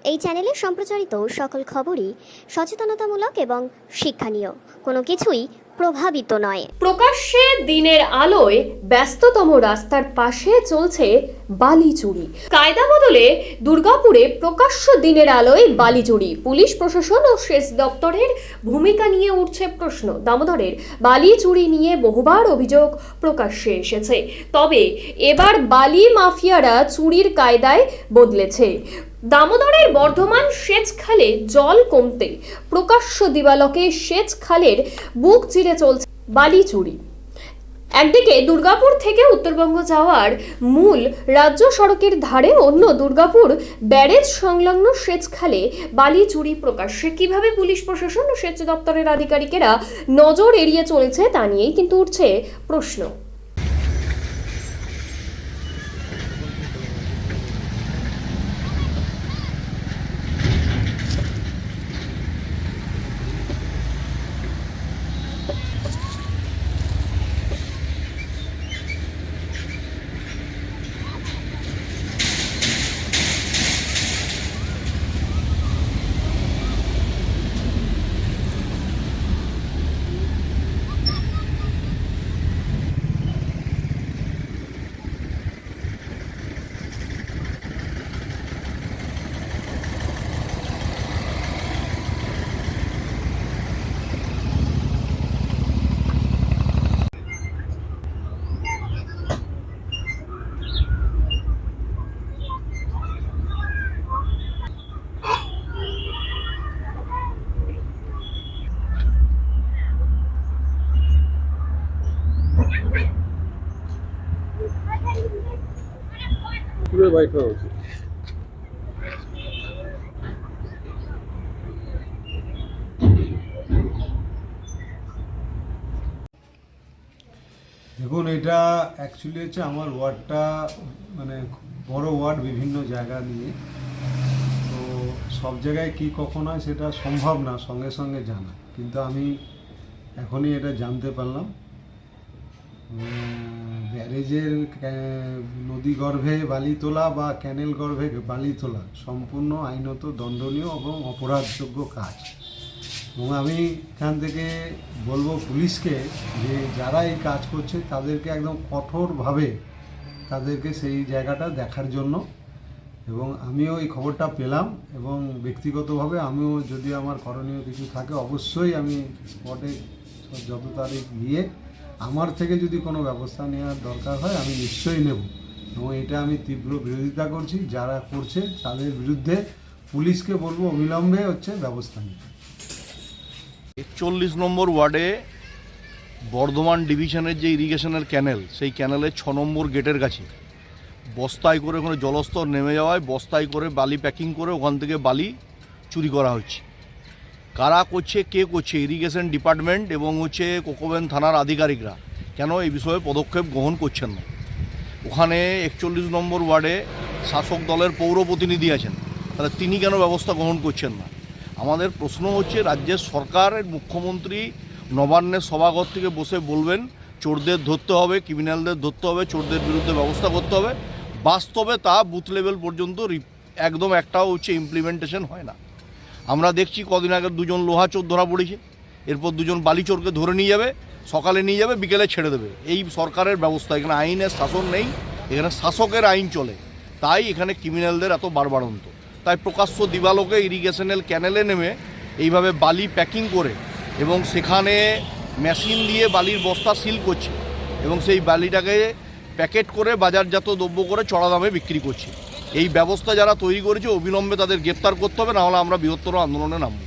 এই চ্যানেলে সম্প্রচারিত সকল খবরই সচেতনতামূলক এবং শিক্ষণীয়, কোনো কিছুই প্রভাবিত নয়। প্রকাশ্যে দিনের আলোয় ব্যস্ততম রাস্তার পাশে চলছে বালি চুরি। কায়দা বদলে দুর্গাপুরে প্রকাশ্য দিনের আলোয় বালি চুরি। পুলিশ প্রশাসন ও সেচ দপ্তরের ভূমিকা নিয়ে উঠছে প্রশ্ন। দামোদরের বালি চুরি নিয়ে বহুবার অভিযোগ প্রকাশ্যে এসেছে, তবে এবার বালি মাফিয়ারা চুরির কায়দায় বদলেছে। দামোদরের বর্ধমান সেচ খালে জল কমতে প্রকাশ্য দিবালোকে সেচ খালের বুক চিরে চলছে বালি চুরি। একদিকে দুর্গাপুর থেকে উত্তরবঙ্গ যাওয়ার মূল রাজ্য সড়কের ধারে, অন্য দুর্গাপুর ব্যারেজ সংলগ্ন সেচ খালে বালি চুরি প্রকাশ্যে। কিভাবে পুলিশ প্রশাসন ও সেচ দপ্তরের আধিকারিকেরা নজর এড়িয়ে চলেছে তা নিয়েই কিন্তু উঠছে প্রশ্ন। পুরো বাইক হওয়া উচিত। দেখুন, এটা অ্যাকচুয়ালি হচ্ছে আমার ওয়ার্ডটা মানে বড় ওয়ার্ড, বিভিন্ন জায়গা নিয়ে, তো সব জায়গায় কি কখন হয় সেটা সম্ভব না সঙ্গে সঙ্গে জানা, কিন্তু আমি এখনই এটা জানতে পারলাম। ব্যারেজের নদী গর্ভে বালি তোলা বা ক্যানেল গর্ভে বালি তোলা সম্পূর্ণ আইনত দণ্ডনীয় এবং অপরাধযোগ্য কাজ। এবং আমি এখান থেকে বলবো পুলিশকে যে যারা এই কাজ করছে তাদেরকে একদম কঠোরভাবে তাদেরকে সেই জায়গাটা দেখার জন্য। এবং আমিও এই খবরটা পেলাম এবং ব্যক্তিগতভাবে আমিও যদি আমার করণীয় কিছু থাকে অবশ্যই আমি স্পটে যত তারিখ গিয়ে আমার থেকে যদি কোনো ব্যবস্থা নেওয়ার দরকার হয় আমি নিশ্চয়ই নেব। এবং এটা আমি তীব্র বিরোধিতা করছি, যারা করছে তাদের বিরুদ্ধে পুলিশকে বলবো অবিলম্বে ব্যবস্থা নিতে। 41 নম্বর ওয়ার্ডে বর্ধমান ডিভিশনের যে ইরিগেশনের ক্যানেল, সেই ক্যানেলের 6 নম্বর গেটের কাছে বস্তায় করে ওখানে জলস্তর নেমে যাওয়ায় বস্তায় করে বালি প্যাকিং করে ওখান থেকে বালি চুরি করা হচ্ছে। কারা করছে, কে করছে? ইরিগেশন ডিপার্টমেন্ট এবং কোকোবেন থানার আধিকারিকরা কেন এই বিষয়ে পদক্ষেপ গ্রহণ করছেন না? ওখানে 41 নম্বর ওয়ার্ডে শাসক দলের পৌর প্রতিনিধি আছেন, তাহলে তিনি কেন ব্যবস্থা গ্রহণ করছেন না? আমাদের প্রশ্ন হচ্ছে, রাজ্যের সরকারের মুখ্যমন্ত্রী নবান্নের সভাঘর থেকে বসে বলবেন চোরদের ধরতে হবে, ক্রিমিনালদের ধরতে হবে, চোরদের বিরুদ্ধে ব্যবস্থা করতে হবে। বাস্তবে তা বুথ লেভেল পর্যন্ত একদম একটাও ইমপ্লিমেন্টেশন হয় না। আমরা দেখছি কদিন আগে 2জন লোহা চোর ধরা পড়েছে, এরপর 2জন বালি চোরকে ধরে নিয়ে যাবে, সকালে নিয়ে যাবে, বিকেলে ছেড়ে দেবে। এই সরকারের ব্যবস্থা। এখানে আইনের শাসন নেই, এখানে শাসকের আইন চলে, তাই এখানে ক্রিমিনালদের এত বাড়বাড়ন্ত। তাই প্রকাশ্য দিবালোকে ইরিগেশনাল ক্যানেলে নেমে এইভাবে বালি প্যাকিং করে এবং সেখানে মেশিন দিয়ে বালির বস্তা সিল করছে এবং সেই বালিটাকে প্যাকেট করে বাজারজাত দ্রব্য করে চড়া দামে বিক্রি করছে। এই ব্যবস্থা যারা তৈরি করেছে অবিলম্বে তাদের গ্রেপ্তার করতে হবে, নাহলে আমরা বৃহত্তর আন্দোলনে নামব।